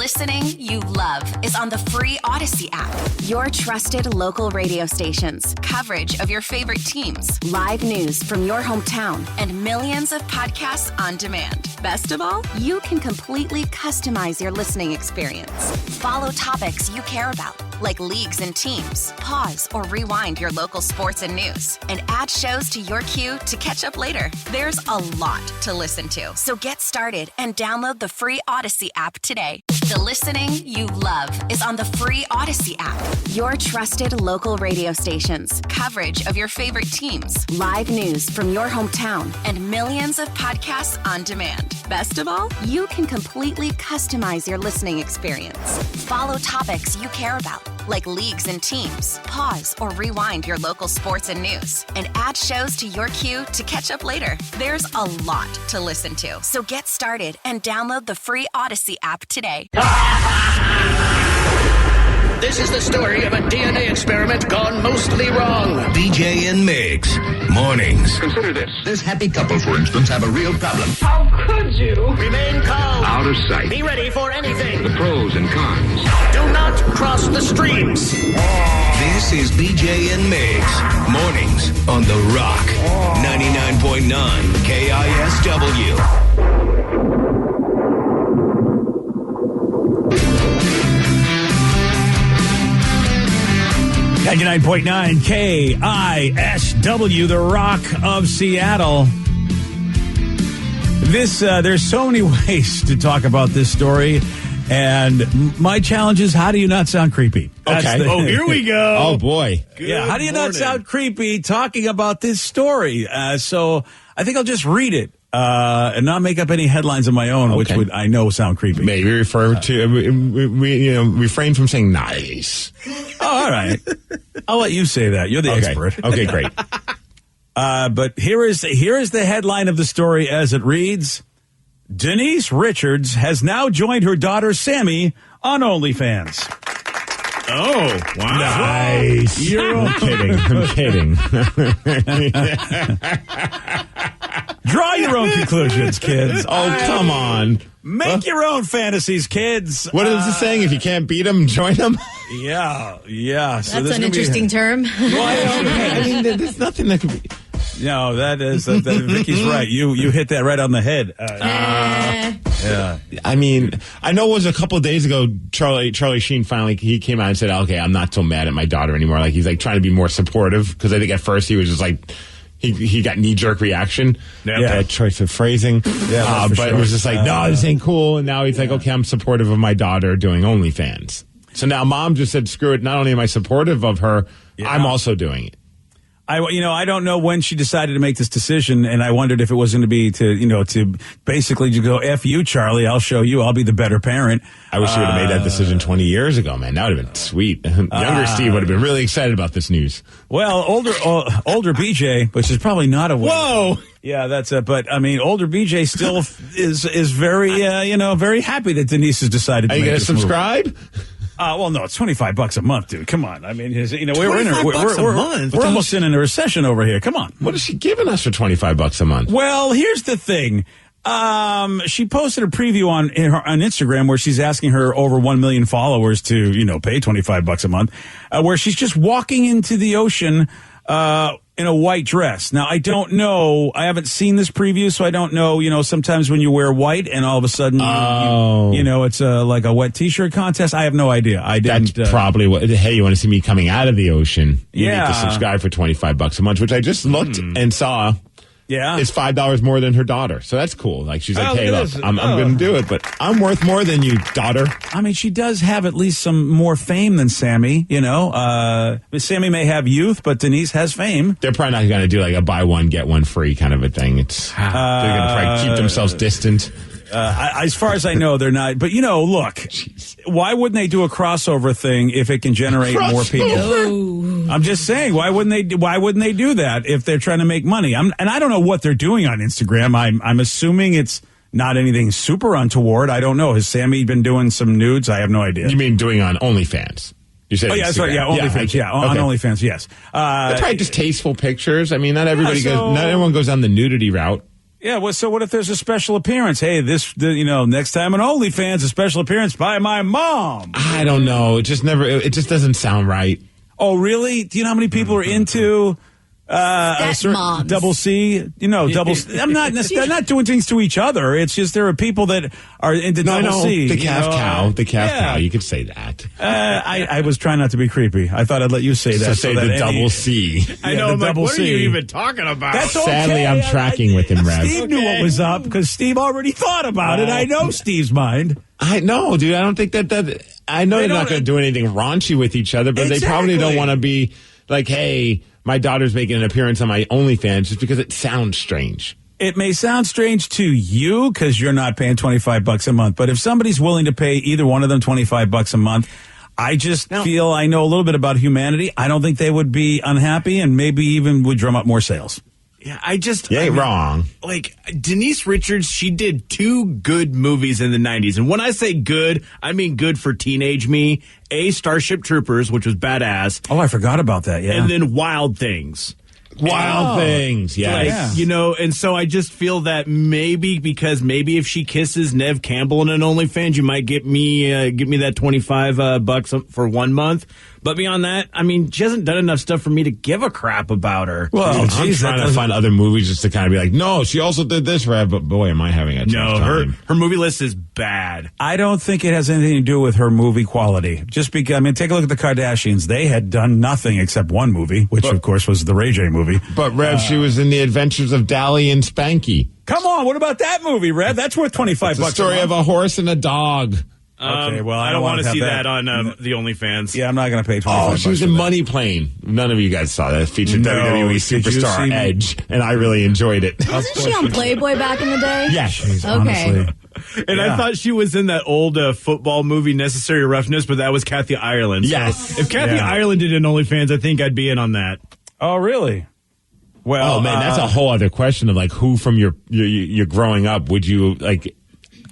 listening you love is on the free Odyssey app. Your trusted local radio stations, coverage of your favorite teams, live news from your hometown, and millions of podcasts on demand. Best of all, you can completely customize your listening experience. Follow topics you care about, like leagues and teams. Pause or rewind your local sports and news, and add shows to your queue to catch up later. There's a lot to listen to, so get started and download the free Odyssey app today. The listening you love is on the free Odyssey app. Your trusted local radio stations, coverage of your favorite teams, live news from your hometown, and millions of podcasts on demand. Best of all, you can completely customize your listening experience. Follow topics you care about, like leagues and teams. Pause or rewind your local sports and news, and add shows to your queue to catch up later. There's a lot to listen to, so get started and download the free Odyssey app today. This is the story of a DNA experiment gone mostly wrong. BJ and Migs, mornings. Consider this. This happy couple, for instance, have a real problem. How could you? Remain calm. Out of sight. Be ready for anything. The pros and cons. Do not cross the streams. This is BJ and Migs, mornings on The Rock, 99.9 KISW. 99.9 KISW, the Rock of Seattle. There's so many ways to talk about this story, and my challenge is, how do you not sound creepy? Okay. Here we go. Oh, boy. How do you not sound creepy talking about this story? So I think I'll just read it and not make up any headlines of my own, which would, I know, sound creepy. Maybe refer to, refrain from saying nice. Oh, all right. I'll let you say that. You're the expert. Okay, great. But here is the headline of the story as it reads: Denise Richards has now joined her daughter Sammy on OnlyFans. Oh, wow. Nice. I'm kidding. Draw your own conclusions, kids. Oh, come on. Make your own fantasies, kids. What is the saying? If you can't beat them, join them? Yeah. So that's an interesting term. I mean, there's nothing that could be. No, that is Vicky's right. You hit that right on the head. Yeah. I mean, I know it was a couple of days ago, Charlie Sheen finally, he came out and said, okay, I'm not so mad at my daughter anymore. Like, he's like trying to be more supportive, because I think at first he was just like, he got knee-jerk reaction. Bad choice of phrasing. Yeah, but it was just like, no, this ain't cool. And now he's like, okay, I'm supportive of my daughter doing OnlyFans. So now mom just said, screw it. Not only am I supportive of her, I'm also doing it. I don't know when she decided to make this decision, and I wondered if it was going to be to basically just go, F you, Charlie, I'll show you, I'll be the better parent. I wish she would have made that decision 20 years ago, man. That would have been sweet. Younger Steve would have been really excited about this news. Well, older BJ, which is probably not a win. Whoa! Yeah, that's it. But I mean, older BJ still is very very happy that Denise has decided to make this move. Are you going to subscribe? Well, no, it's $25 a month, dude. Come on. I mean, we're almost in a recession over here. Come on. What is she giving us for $25 a month? Well, here's the thing. She posted a preview on Instagram where she's asking her over 1 million followers to, pay $25 a month, where she's just walking into the ocean, in a white dress. Now, I don't know. I haven't seen this preview, so I don't know. Sometimes when you wear white and all of a sudden, it's like a wet T-shirt contest. I have no idea. That's probably what. Hey, you want to see me coming out of the ocean? You need to subscribe for $25 a month, which I just looked and saw. Yeah, is $5 more than her daughter, so that's cool. Like, she's like, hey, look, I'm going to do it, but I'm worth more than you, daughter. I mean, she does have at least some more fame than Sammy. Sammy may have youth, but Denise has fame. They're probably not going to do like a buy one get one free kind of a thing. It's they're going to probably keep themselves distant. As far as I know, they're not. But look, why wouldn't they do a crossover thing if it can generate more people? I'm just saying, why wouldn't they do that if they're trying to make money? And I don't know what they're doing on Instagram. I'm assuming it's not anything super untoward. I don't know. Has Sammy been doing some nudes? I have no idea. You mean doing on OnlyFans? You said that's right. Yeah, OnlyFans. Yeah, on OnlyFans. Yes. That's probably just tasteful pictures. I mean, not everyone goes on the nudity route. Yeah, well, so what if there's a special appearance? Hey, next time on OnlyFans, a special appearance by my mom. I don't know. It just doesn't sound right. Oh, really? Do you know how many people are into a certain Stepmoms. double C? Double C. I'm not doing things to each other. It's just there are people that are into double C. The calf cow. The calf cow. You could say that. I was trying not to be creepy. I thought I'd let you say that. So say the double C. I know. I'm like, double what are you C. even talking about? That's okay. Sadly, I'm tracking with him, Rev. Steve knew what was up because Steve already thought about it. I know Steve's mind. I know, dude. I don't think that I know they're not going to do anything raunchy with each other, but they probably don't want to be like, hey, my daughter's making an appearance on my OnlyFans just because it sounds strange. It may sound strange to you because you're not paying $25 a month, but if somebody's willing to pay either one of them $25 a month, I just feel I know a little bit about humanity. I don't think they would be unhappy and maybe even would drum up more sales. Yeah, You ain't wrong. Like, Denise Richards, she did 2 good movies in the 90s. And when I say good, I mean good for teenage me. Starship Troopers, which was badass. Oh, I forgot about that, yeah. And then Wild Things. Wild Things, yes. Like, and so I just feel that maybe if she kisses Nev Campbell in an OnlyFans, you might get me that $25 for 1 month. But beyond that, I mean, she hasn't done enough stuff for me to give a crap about her. Well, I'm trying to find other movies just to kind of be like, no, she also did this, Rev, but boy, am I having a tough time. Her movie list is bad. I don't think it has anything to do with her movie quality. Just because, take a look at the Kardashians. They had done nothing except one movie, which of course was the Ray J movie. But Rev, she was in The Adventures of Dally and Spanky. Come on, what about that movie, Rev? That's worth $25. It's the story of a horse and a dog. Okay, well, I don't want to see that on the OnlyFans. Yeah, I'm not going to pay $25. Oh, she was in Money Plane. None of you guys saw that. It featured WWE superstar Edge, and I really enjoyed it. Wasn't she on Playboy back in the day? Yes. Okay. Honestly. And I thought she was in that old football movie, Necessary Roughness, but that was Kathy Ireland. Yes. So if Kathy Ireland did an OnlyFans, I think I'd be in on that. Oh, really? Well, oh man, that's a whole other question of like who from your growing up would you like.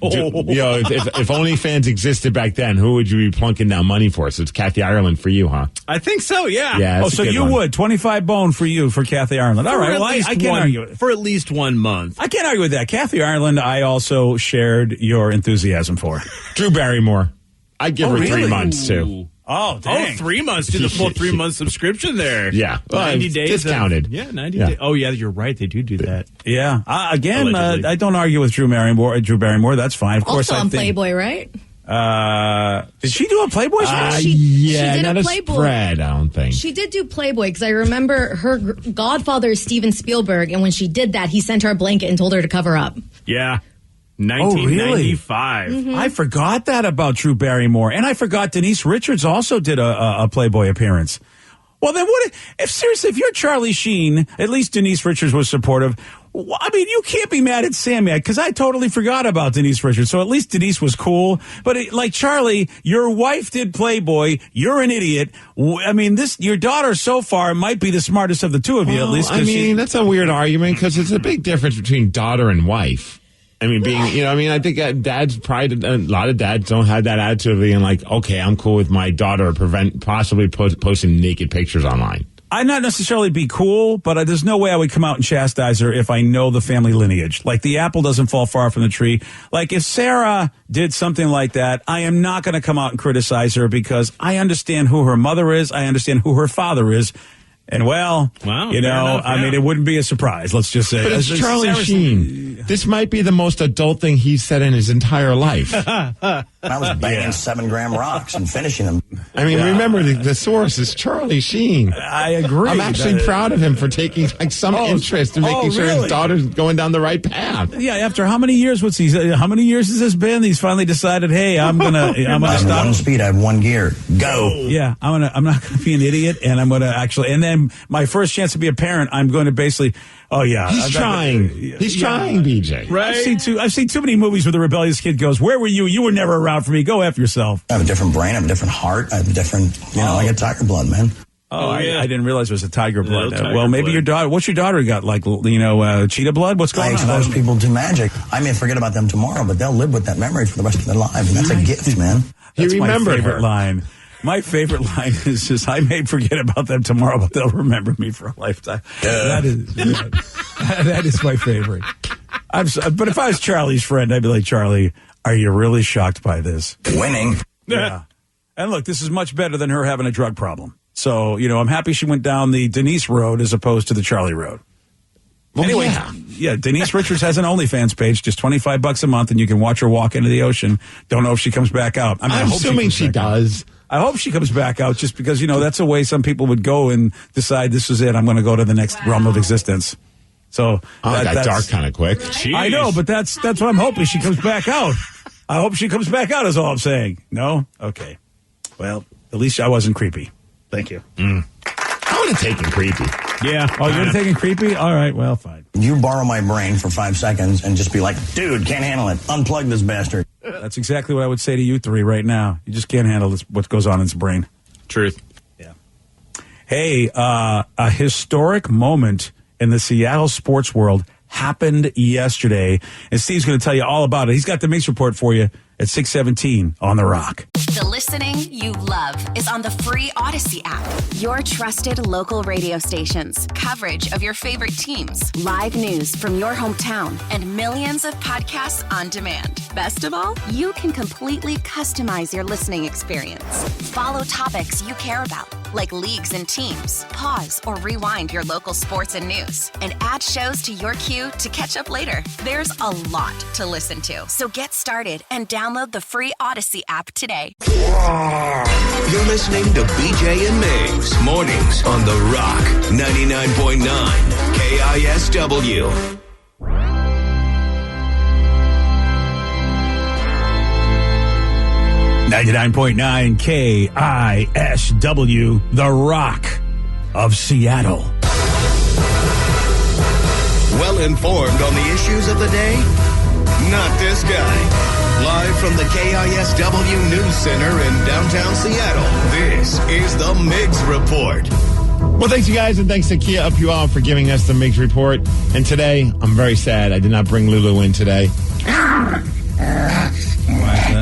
If OnlyFans existed back then, who would you be plunking down money for? So it's Kathy Ireland for you, huh? I think so, yeah. Yeah. So you would $25 for you for Kathy Ireland. All right, well, I can't argue it. For at least 1 month. I can't argue with that. Kathy Ireland, I also shared your enthusiasm for. Drew Barrymore. I'd give her 3 months too. Oh, dang. 3 months. Do the full 3 month subscription there. Yeah. 90 days. Discounted. 90 days. Oh, yeah, you're right. They do that. Yeah. Again, Allegedly. I don't argue with Drew Barrymore. That's fine. Of course, Also I on think. Playboy, right? Did she do a Playboy show? She did not a a Playboy. spread, I don't think. She did do Playboy because I remember her godfather is Steven Spielberg, and when she did that, he sent her a blanket and told her to cover up. Yeah. 1995. Mm-hmm. I forgot that about Drew Barrymore. And I forgot Denise Richards also did a Playboy appearance. Well, then if you're Charlie Sheen, at least Denise Richards was supportive. I mean, you can't be mad at Sammy because I totally forgot about Denise Richards. So at least Denise was cool. But like Charlie, your wife did Playboy. You're an idiot. I mean, your daughter so far might be the smartest of the two of you, at least. I mean, that's a weird argument because it's a big difference between daughter and wife. I mean, I think dads probably, a lot of dads don't have that attitude of being like, okay, I'm cool with my daughter possibly posting naked pictures online. I'd not necessarily be cool, but there's no way I would come out and chastise her if I know the family lineage. Like the apple doesn't fall far from the tree. Like if Sarah did something like that, I am not going to come out and criticize her because I understand who her mother is. I understand who her father is. And wow, I mean, it wouldn't be a surprise. Let's just say. But it's Charlie Sheen. This might be the most adult thing he's said in his entire life. I was banging 7-gram rocks and finishing them. I mean, remember the source is Charlie Sheen. I agree. I'm actually proud of him for taking like some interest in making sure his daughter's going down the right path. Yeah. After how many years? How many years has this been? He's finally decided, hey, I'm gonna stop. One speed. I have 1 gear. Go. Yeah. I'm not gonna be an idiot, and I'm gonna actually. And then my first chance to be a parent, I'm going to basically. Oh yeah, he's trying. He's trying, BJ. Right. I've seen too many movies where the rebellious kid goes, "Where were you? You were never around for me. Go after yourself." I have a different brain. I have a different heart. I have a different. I got tiger blood, man. I didn't realize it was a tiger blood. Tiger maybe blood. your daughter. What's your daughter got? Like cheetah blood? What's going I on? expose people to magic. I may forget about them tomorrow, but they'll live with that memory for the rest of their lives, and that's a gift, man. That's He remembered my favorite her. line. My favorite line is just, I may forget about them tomorrow, but they'll remember me for a lifetime. That is my favorite. But if I was Charlie's friend, I'd be like, Charlie, are you really shocked by this? Winning. Yeah. And look, this is much better than her having a drug problem. So, I'm happy she went down the Denise road as opposed to the Charlie road. Well, anyway, yeah, Denise Richards has an OnlyFans page, just $25 a month, and you can watch her walk into the ocean. Don't know if she comes back out. I mean, I'm assuming she does. I hope she comes back out just because, that's a way some people would go and decide this is it. I'm going to go to the next realm of existence. So that got dark kind of quick. Jeez. I know, but that's what I'm hoping. She comes back out. I hope she comes back out is all I'm saying. No? Okay. Well, at least I wasn't creepy. Thank you. I would have taken creepy. Yeah. Oh, you're taking creepy? All right. Well, fine. You borrow my brain for 5 seconds and just be like, dude, can't handle it. Unplug this bastard. That's exactly what I would say to you three right now. You just can't handle what goes on in his brain. Truth. Yeah. Hey, a historic moment in the Seattle sports world happened yesterday, and Steve's going to tell you all about it. He's got the Mix Report for you at 6:17 on The Rock. The listening you love is on the free Odyssey app. Your trusted local radio stations, coverage of your favorite teams, live news from your hometown, and millions of podcasts on demand. Best of all, you can completely customize your listening experience. Follow topics you care about, like leagues and teams. Pause or rewind your local sports and news, and add shows to your queue to catch up later. There's a lot to listen to, so get started and download the free Odyssey app today. You're listening to BJ and Migs mornings on The Rock 99.9 KISW. .9 KISW, The Rock of Seattle. Well informed on the issues of the day? Not this guy. Live from the KISW News Center in downtown Seattle, this is the Mix Report. Well, thanks, you guys, and thanks to Kia Up You All for giving us the Mix Report. And today, I'm very sad. I did not bring Lulu in today.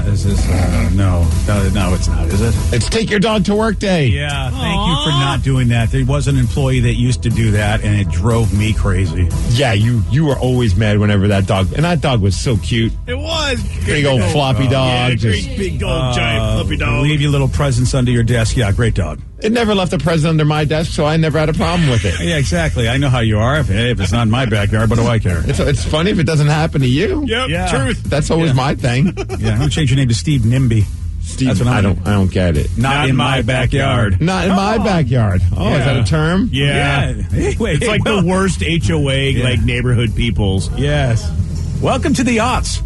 Is this? No, it's not, is it? It's Take Your Dog to Work Day. Yeah, thank you for not doing that. There was an employee that used to do that, and it drove me crazy. Yeah, you were always mad whenever that dog, and that dog was so cute. It was. Big old floppy dog. Yeah, great big old giant fluffy dog. Leave your little presents under your desk. Yeah, great dog. It never left a present under my desk, so I never had a problem with it. Yeah, exactly. I know how you are. If it's not in my backyard, what do I care? It's funny if it doesn't happen to you. Yep, yeah. Truth. That's always my thing. Yeah, I'm going to change your name to Steve Nimby. Steve, That's what I don't get it. Not in my backyard. Not in my backyard. Oh, Yeah. Is that a term? Yeah. Hey, wait, It's like the worst HOA, like neighborhood peoples. Yes. Welcome to the aughts.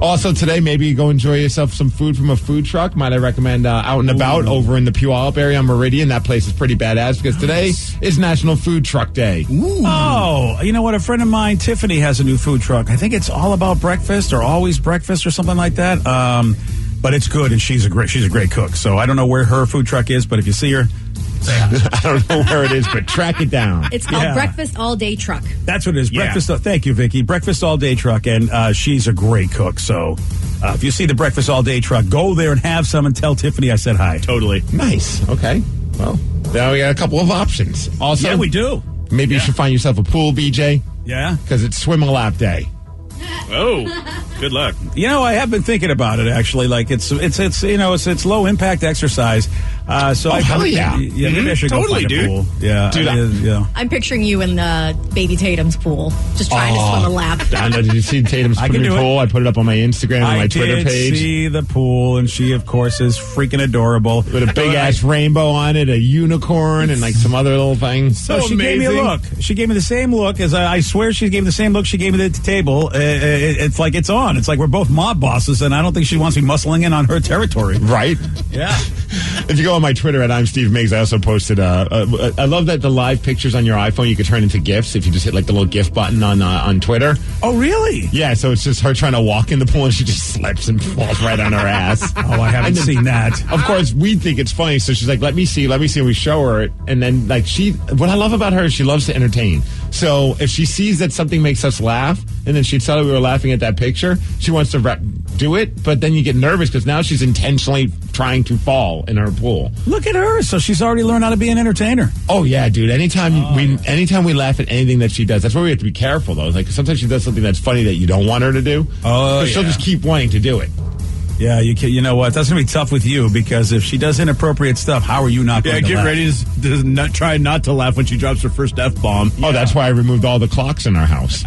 Also today, maybe you go enjoy yourself some food from a food truck. Might I recommend Out and About over in the Puyallup area on Meridian. That place is pretty badass because today is National Food Truck Day. Ooh. Oh, you know what? A friend of mine, Tiffany, has a new food truck. I think it's All About Breakfast or Always Breakfast or something like that. But it's good, and she's a great cook. So I don't know where her food truck is, but if you see her, I don't know where it is, but track it down. It's called Breakfast All Day Truck. That's what it is. Yeah. Breakfast. Thank you, Vicky. Breakfast All Day Truck, and she's a great cook. So if you see the Breakfast All Day Truck, go there and have some and tell Tiffany I said hi. Totally. Nice. Okay. Well, now we got a couple of options. Also, Yeah, we do. Maybe you should find yourself a pool, BJ, Yeah. because it's Swim a Lap Day. Oh, good luck. You know, I have been thinking about it actually. Like it's low impact exercise. So hell yeah. Maybe I should Totally, go find a dude. pool. Yeah, Dude, I'm picturing you in Baby Tatum's pool, just trying to swim a lap. I know, did you see Tatum's I can swimming do it. pool? I put it up on my Instagram and my Twitter did page. see the pool, and she, of course, is freaking adorable With a big ass rainbow on it, a unicorn, and like some other little things. So she gave me a look. She gave me the same look as I swear she gave me the same look she gave me at the table. It's like it's on. It's like we're both mob bosses, and I don't think she wants me muscling in on her territory. Right? Yeah. If you go on my Twitter at I'm Steve Miggs, I also posted. I love that the live pictures on your iPhone you can turn into GIFs if you just hit like the little GIF button on Twitter. Oh, really? Yeah, so it's just her trying to walk in the pool and she just slips and falls right on her ass. Oh, I haven't seen that. Of course, we think it's funny, so she's like, let me see, and we show her it. And then, like, what I love about her is she loves to entertain. So if she sees that something makes us laugh, and then she saw that we were laughing at that picture, she wants to do it, but then you get nervous because now she's intentionally trying to fall in her pool. Look at her. So she's already learned how to be an entertainer. Oh yeah, dude. Anytime we laugh at anything that she does, that's why we have to be careful though. Like sometimes she does something that's funny that you don't want her to do. Oh, she'll just keep wanting to do it. Yeah, you know what? That's going to be tough with you because if she does inappropriate stuff, how are you not going to get laugh? ready to try not to laugh when she drops her first F-bomb. Oh, that's why I removed all the clocks in our house.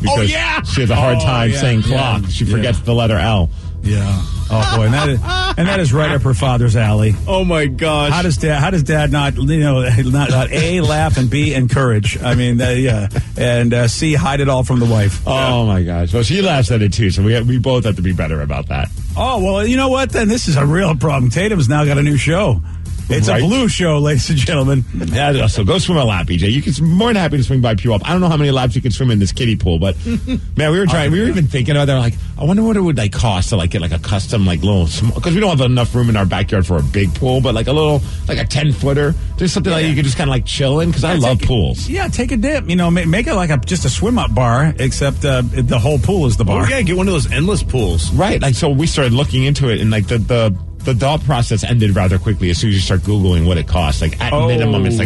Because she has a hard time saying clock. She forgets the letter L. Yeah. Oh boy, and that is right up her father's alley. Oh my gosh. How does dad not not A, laugh, and B, encourage? I mean, and C, hide it all from the wife. Oh my gosh. Well, she laughs at it too, so we both have to be better about that. Oh well, you know what? Then this is a real problem. Tatum's now got a new show. It's a blue show, ladies and gentlemen. Yeah, so go swim a lap, BJ. You can more than happy to swim by Puyallup. I don't know how many laps you can swim in this kiddie pool, but man, we were even thinking about that. Like, I wonder what it would cost to get a custom little small, because we don't have enough room in our backyard for a big pool, but a 10-footer, just something you could just kind of chill in, because I love pools. Yeah, take a dip. Make it just a swim up bar, except the whole pool is the bar. Oh yeah, get one of those endless pools. Right. So we started looking into it, and the thought process ended rather quickly as soon as you start Googling what it costs. At minimum, it's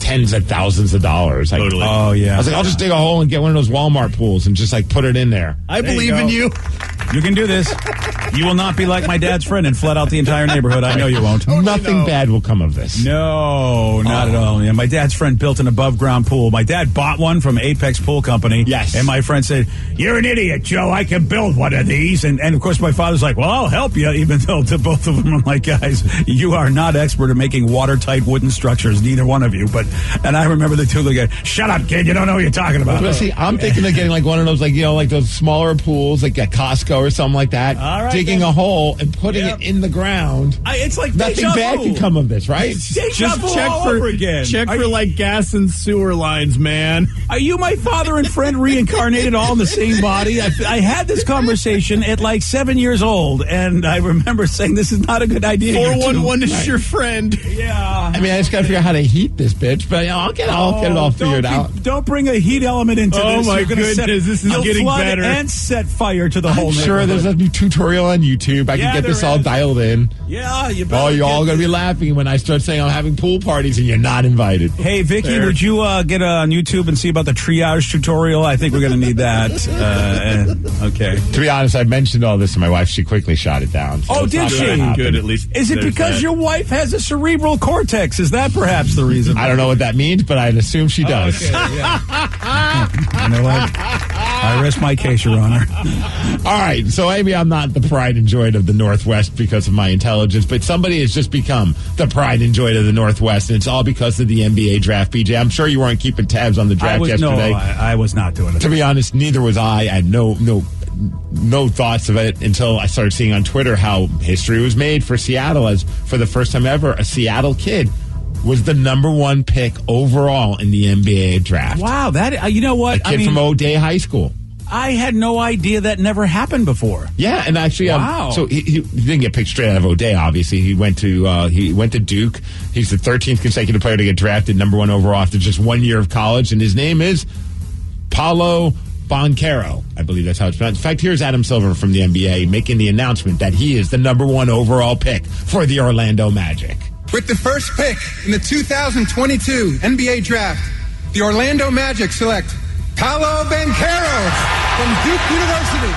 tens of thousands of dollars. Totally. Oh, yeah. I was I'll just dig a hole and get one of those Walmart pools and just put it in there. I believe in you. You can do this. You will not be like my dad's friend and flood out the entire neighborhood. I know you won't. Nothing bad will come of this. No, not at all. Yeah, my dad's friend built an above-ground pool. My dad bought one from Apex Pool Company. Yes. And my friend said, "You're an idiot, Joe. I can build one of these." And of course, my father's like, "Well, I'll help you," even though to both of them, I'm like, "Guys, you are not expert at making watertight wooden structures, neither one of you." And I remember the two looking at, "Shut up, kid. You don't know what you're talking about." Well, see, I'm thinking of getting one of those, those smaller pools, at Costco or something like that. All right, digging a hole and putting it in the ground. It's like nothing bad can come of this, right? Just check for gas and sewer lines, man. Are you my father and friend reincarnated all in the same body? I had this conversation at 7 years old, and I remember saying this is not a good idea. 411 is your friend. Yeah. I just got to figure out how to heat this bitch, but I'll get it all figured out. Don't bring a heat element into this. Oh my goodness, this is getting better. And set fire to the whole neighborhood. Sure, there's a new tutorial on YouTube. I can get this all dialed in. Yeah, you better. Oh, you're all going to be laughing when I start saying I'm having pool parties and you're not invited. Hey, Vicky, would you get on YouTube and see about the triage tutorial? I think we're going to need that. Okay. To be honest, I mentioned all this to my wife. She quickly shot it down. So did she? Good, at least. Is it because your wife has a cerebral cortex? Is that perhaps the reason? I don't know what that means, but I'd assume she does. Okay, yeah. You know what? I rest my case, Your Honor. All right, so maybe I'm not the pride and joy of the Northwest because of my intelligence, but somebody has just become the pride and joy of the Northwest, and it's all because of the NBA draft, BJ. I'm sure you weren't keeping tabs on the draft yesterday. No, I was not doing it. To be honest, neither was I. I had no thoughts of it until I started seeing on Twitter how history was made for Seattle, as for the first time ever, a Seattle kid was the number one pick overall in the NBA draft. Wow, that you know what? A kid from O'Day High School. I had no idea that never happened before. Yeah, and actually, wow. So he didn't get picked straight out of O'Day. Obviously, he went to Duke. He's the 13th consecutive player to get drafted number one overall after just 1 year of college, and his name is Paolo Banchero. I believe that's how it's pronounced. In fact, here's Adam Silver from the NBA making the announcement that he is the number one overall pick for the Orlando Magic. With the first pick in the 2022 NBA Draft, the Orlando Magic select Paolo Banchero from Duke University.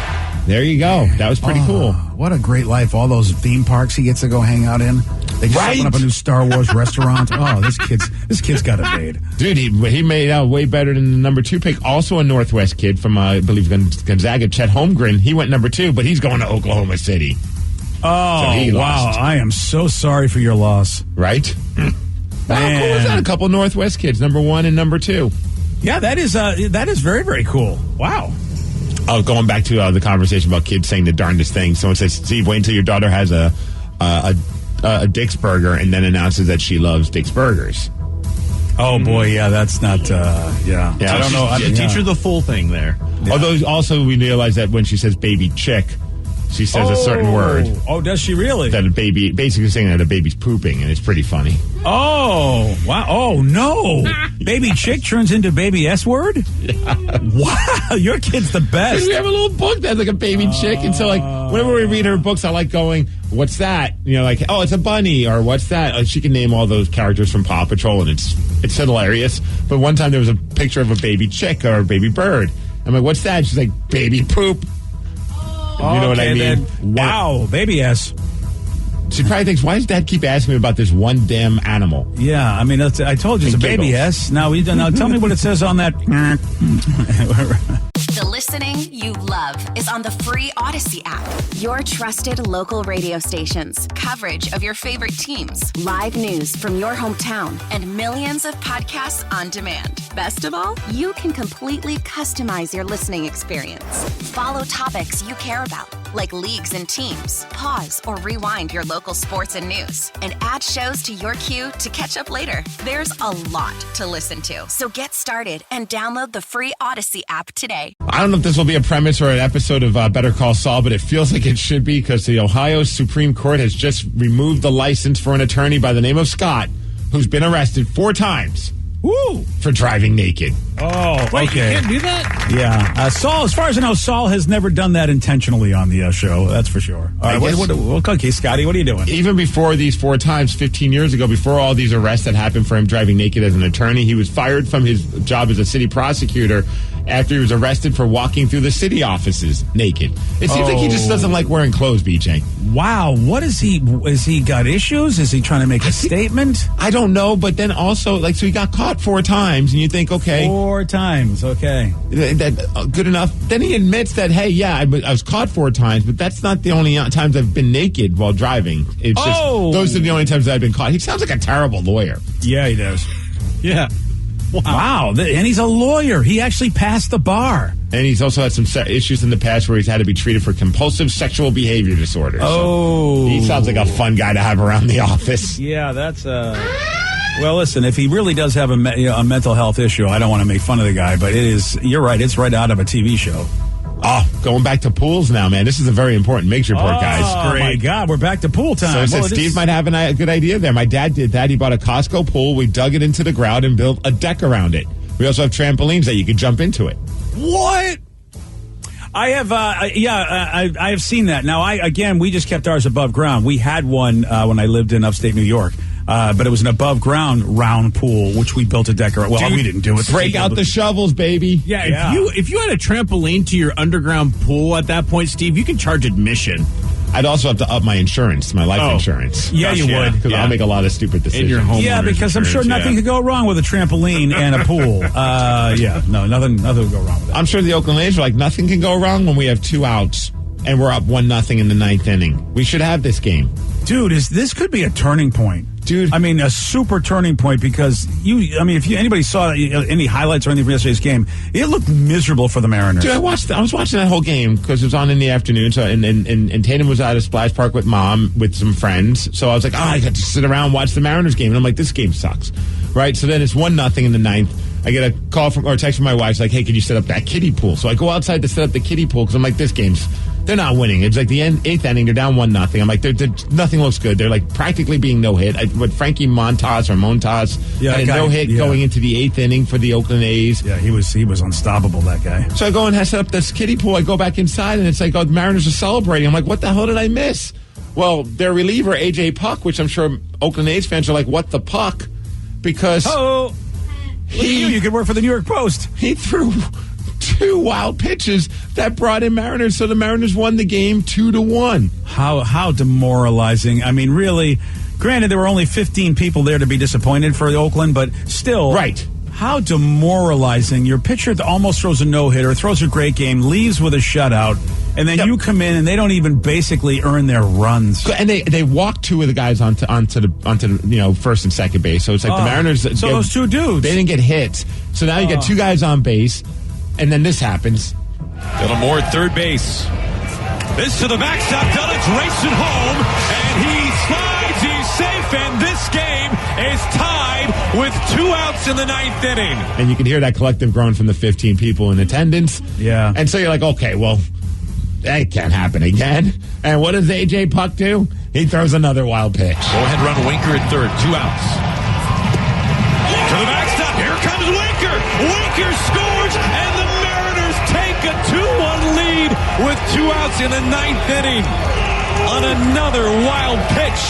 There you go. That was pretty cool. What a great life. All those theme parks he gets to go hang out in. They just open up a new Star Wars restaurant. Oh, this kid's got it made. Dude, he made out way better than the number two pick. Also a Northwest kid from, I believe, Gonzaga, Chet Holmgren. He went number two, but he's going to Oklahoma City. Oh, so wow. I am so sorry for your loss. Right? How cool is that? A couple Northwest kids, number one and number two. Yeah, that is very, very cool. Wow. Oh, going back to the conversation about kids saying the darndest thing. Someone says, Steve, wait until your daughter has a Dick's Burger and then announces that she loves Dick's Burgers. Oh, boy, yeah, that's not, yeah. I don't know. Teach her the full thing there. Yeah. Although, also, we realize that when she says baby chick, She says a certain word. Oh, does she really? That a baby, basically saying that a baby's pooping, and it's pretty funny. Oh, wow. Oh, no. Baby chick turns into baby S word? Yeah. Wow, your kid's the best. We have a little book that's like a baby chick, and so like whenever we read her books, I like going, what's that? You know, like, oh, it's a bunny, or what's that? Like, she can name all those characters from Paw Patrol, and it's hilarious. But one time there was a picture of a baby chick or a baby bird. I'm like, what's that? She's like, baby poop. You know what I mean? Then, wow, baby S. She probably thinks, why does Dad keep asking me about this one damn animal? Yeah, I mean, I told you it's a baby S. Now tell me what it says on that. The listening you love is on the free Odyssey app. Your trusted local radio stations, coverage of your favorite teams, live news from your hometown, and millions of podcasts on demand. Best of all, you can completely customize your listening experience. Follow topics you care about, like leagues and teams. Pause or rewind your local sports and news, and add shows to your queue to catch up later. There's a lot to listen to, so get started and download the free Odyssey app today. I don't know if this will be a premise or an episode of Better Call Saul, but it feels like it should be because the Ohio Supreme Court has just removed the license for an attorney by the name of Scott, who's been arrested 4 times. Woo! For driving naked. Oh, Wait, okay. you can't do that? Yeah. Saul, as far as I know, Saul has never done that intentionally on the show. That's for sure. All right, okay, Scotty, what are you doing? Even before these 4 times, 15 years ago, before all these arrests that happened for him driving naked as an attorney, he was fired from his job as a city prosecutor after he was arrested for walking through the city offices naked. It seems like he just doesn't like wearing clothes, BJ. Wow. What is he? Is he got issues? Is he trying to make a statement? I don't know, but then also, like, so he got caught 4 times, and you think, okay. 4 times, okay. That good enough. Then he admits that, hey, yeah, I was caught 4 times, but that's not the only times I've been naked while driving. It's just, those are the only times that I've been caught. He sounds like a terrible lawyer. Yeah, he does. Yeah. Wow. And he's a lawyer. He actually passed the bar. And he's also had some issues in the past where he's had to be treated for compulsive sexual behavior disorders. Oh. So he sounds like a fun guy to have around the office. Yeah, that's... Well, listen, if he really does have a mental health issue, I don't want to make fun of the guy, but you're right, it's right out of a TV show. Oh, going back to pools now, man. This is a very important Mix Report, guys. Oh, my God. We're back to pool time. So Steve might have a good idea there. My dad did that. He bought a Costco pool. We dug it into the ground and built a deck around it. We also have trampolines that you could jump into it. What? I have, I have seen that. Now, we just kept ours above ground. We had one when I lived in upstate New York. But it was an above-ground round pool, which we built a deck around. Well, Dude, we didn't do it. Break out the shovels, baby. Yeah, if you had a trampoline to your underground pool at that point, Steve, you can charge admission. I'd also have to up my insurance, my life insurance. Yeah, you would. Because I'll make a lot of stupid decisions. In your home. Yeah, because I'm sure nothing could go wrong with a trampoline and a pool. Nothing would go wrong with that. I'm sure the Oakland A's are like, nothing can go wrong when we have 2 outs and we're up 1-0 in the 9th inning. We should have this game. Dude, this could be a turning point. Dude. I mean, a super turning point because if anybody saw any highlights or anything from yesterday's game, it looked miserable for the Mariners. Dude, I was watching that whole game because it was on in the afternoon. So and Tatum was out at Splash Park with Mom with some friends. So I was like, I got to sit around and watch the Mariners game. And I'm like, this game sucks, right? So then it's 1-0 in the 9th. I get a call or a text from my wife. She's like, hey, can you set up that kiddie pool? So I go outside to set up the kiddie pool because I'm like, they're not winning. It's like the 8th inning, they're down 1-0. I'm like, nothing looks good. They're like practically being no hit. Frankie Montas had a no hit going into the 8th inning for the Oakland A's. Yeah, he was unstoppable, that guy. So I go and set up this kiddie pool. I go back inside and it's like, the Mariners are celebrating. I'm like, what the hell did I miss? Well, their reliever, AJ Puck, which I'm sure Oakland A's fans are like, what the puck? Because you could work for the New York Post. He threw 2 wild pitches that brought in Mariners, so the Mariners won the game 2-1. How demoralizing. I mean, really, granted, there were only 15 people there to be disappointed for Oakland, but still. Right. How demoralizing. Your pitcher almost throws a no-hitter, throws a great game, leaves with a shutout, and then you come in and they don't even basically earn their runs. And they walked 2 of the guys onto the first and second base. So it's like the Mariners. So those 2 dudes. They didn't get hits. So now you get 2 guys on base. And then this happens. Dylan Moore at third base. This to the backstop. Dylan's racing home, and he slides. He's safe, and this game is tied with 2 outs in the 9th inning. And you can hear that collective groan from the 15 people in attendance. Yeah. And so you're like, okay, well, That can't happen again. And what does A.J. Puck do? He throws another wild pitch. Go ahead, run Winker at third. 2 outs. To the backstop. Here comes Winker. Winker scores, and the Mariners take a 2-1 lead with 2 outs in the 9th inning on another wild pitch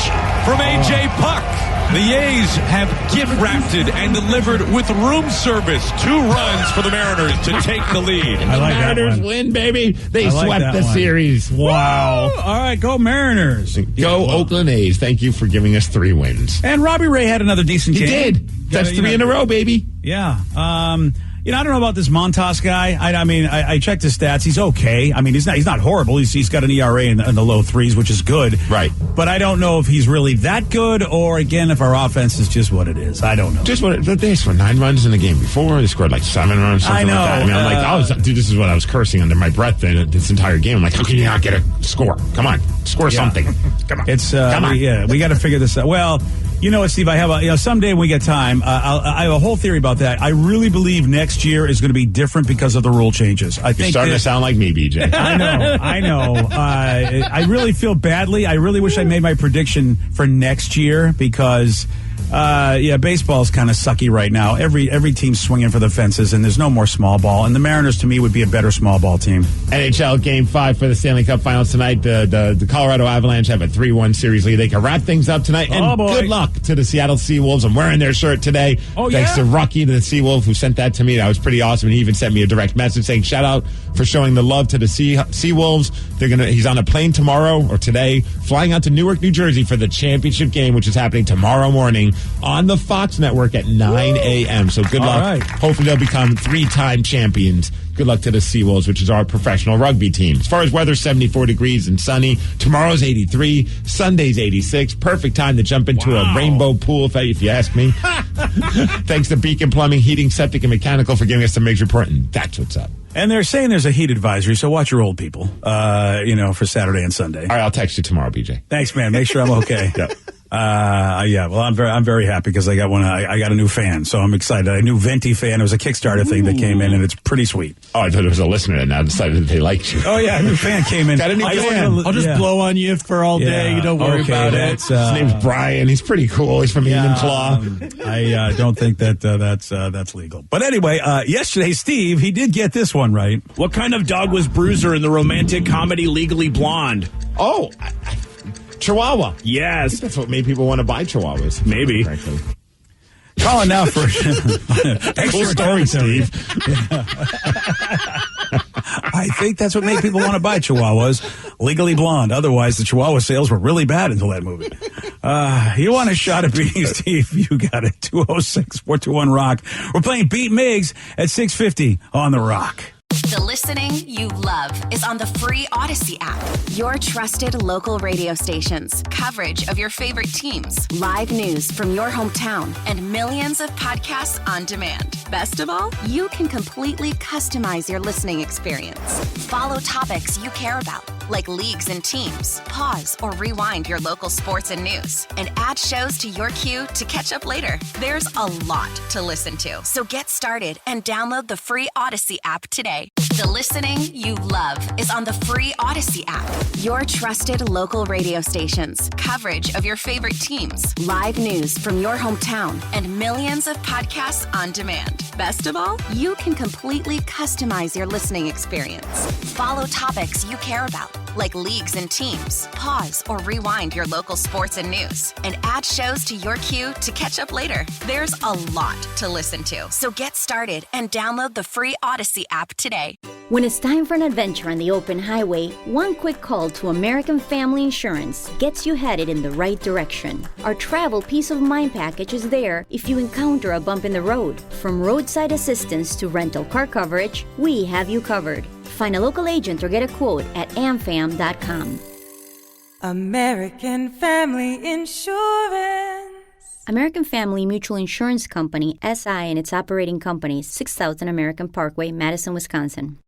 from A.J. Puck. The A's have gift-wrapped it and delivered with room service 2 runs for the Mariners to take the lead. I like that Mariners one. win, baby. They like swept that the one. series. Wow. Woo! All right, go Mariners. Go Oakland A's. Thank you for giving us 3 wins. And Robbie Ray had another decent He game. did. That's 3 in a row, baby. Yeah. I don't know about this Montas guy. I checked his stats. He's okay. I mean, he's not horrible. He's got an ERA in the low 3s, which is good. Right. But I don't know if he's really that good, or again, if our offense is just what it is. I don't know. They scored 9 runs in the game before. They scored like 7 runs. Something I know. Like that. I mean, I'm like, dude, this is what I was cursing under my breath this entire game. I'm like, how can you not get a score? Come on, score something. Come on. Come on. We got to figure this out. Well, you know what, Steve? I have someday when we get time, I have a whole theory about that. I really believe next year is going to be different because of the rule changes. I think You're starting to sound like me, BJ. I know. I really feel badly. I really wish I made my prediction for next year because, baseball's kind of sucky right now. Every team's swinging for the fences, and there's no more small ball. And the Mariners, to me, would be a better small ball team. NHL Game 5 for the Stanley Cup Finals tonight. The Colorado Avalanche have a 3-1 series lead. They can wrap things up tonight. And good luck to the Seattle Seawolves. I'm wearing their shirt today. Thanks to Rocky, the Seawolf, who sent that to me. That was pretty awesome. And he even sent me a direct message saying, shout out for showing the love to the Seawolves. He's on a plane tomorrow or today, flying out to Newark, New Jersey for the championship game, which is happening tomorrow morning on the Fox Network at 9 a.m. So good luck. Right. Hopefully they'll become 3-time champions. Good luck to the Seawolves, which is our professional rugby team. As far as weather, 74 degrees and sunny. Tomorrow's 83. Sunday's 86. Perfect time to jump into a rainbow pool, if you ask me. Thanks to Beacon Plumbing, Heating, Septic, and Mechanical for giving us the Migs Report, and that's what's up. And they're saying there's a heat advisory, so watch your old people, for Saturday and Sunday. All right, I'll text you tomorrow, BJ. Thanks, man. Make sure I'm okay. Yep. Well, I'm very happy because I got I got a new fan, so I'm excited. A new Venti fan. It was a Kickstarter thing that came in, and it's pretty sweet. Oh, I thought it was a listener that now decided that they liked you. Oh yeah, a new fan came in. Got a new fan. I'll just blow on you for all day. You don't worry about it. His name's Brian. He's pretty cool. He's from Enumclaw. I don't think that's legal. But anyway, yesterday, Steve, he did get this one right. What kind of dog was Bruiser in the romantic comedy Legally Blonde? Oh, Chihuahua. Yes. I think that's what made people want to buy Chihuahuas. Maybe. Frankly. Calling now for Cool story, Steve. I think that's what made people want to buy Chihuahuas. Legally Blonde. Otherwise, the Chihuahua sales were really bad until that movie. You want a shot at beating Steve? You got it. 206-421-ROCK. We're playing Beat Migs at 650 on the Rock. The listening you love is on the free Odyssey app. Your trusted local radio stations, coverage of your favorite teams, live news from your hometown, and millions of podcasts on demand. Best of all, you can completely customize your listening experience. Follow topics you care about, like leagues and teams. Pause or rewind your local sports and news, and add shows to your queue to catch up later. There's a lot to listen to, so get started and download the free Odyssey app today. The listening you love is on the free Odyssey app. Your trusted local radio stations, coverage of your favorite teams, live news from your hometown, and millions of podcasts on demand. Best of all, you can completely customize your listening experience. Follow topics you care about, like leagues and teams. Pause or rewind your local sports and news, and add shows to your queue to catch up later. There's a lot to listen to, so get started and download the free Odyssey app today. When it's time for an adventure on the open highway, one quick call to American Family Insurance gets you headed in the right direction. Our travel peace of mind package is there if you encounter a bump in the road. From roadside assistance to rental car coverage, we have you covered. Find a local agent or get a quote at amfam.com. American Family Insurance. American Family Mutual Insurance Company, SI, and its operating companies, 6000 American Parkway, Madison, Wisconsin.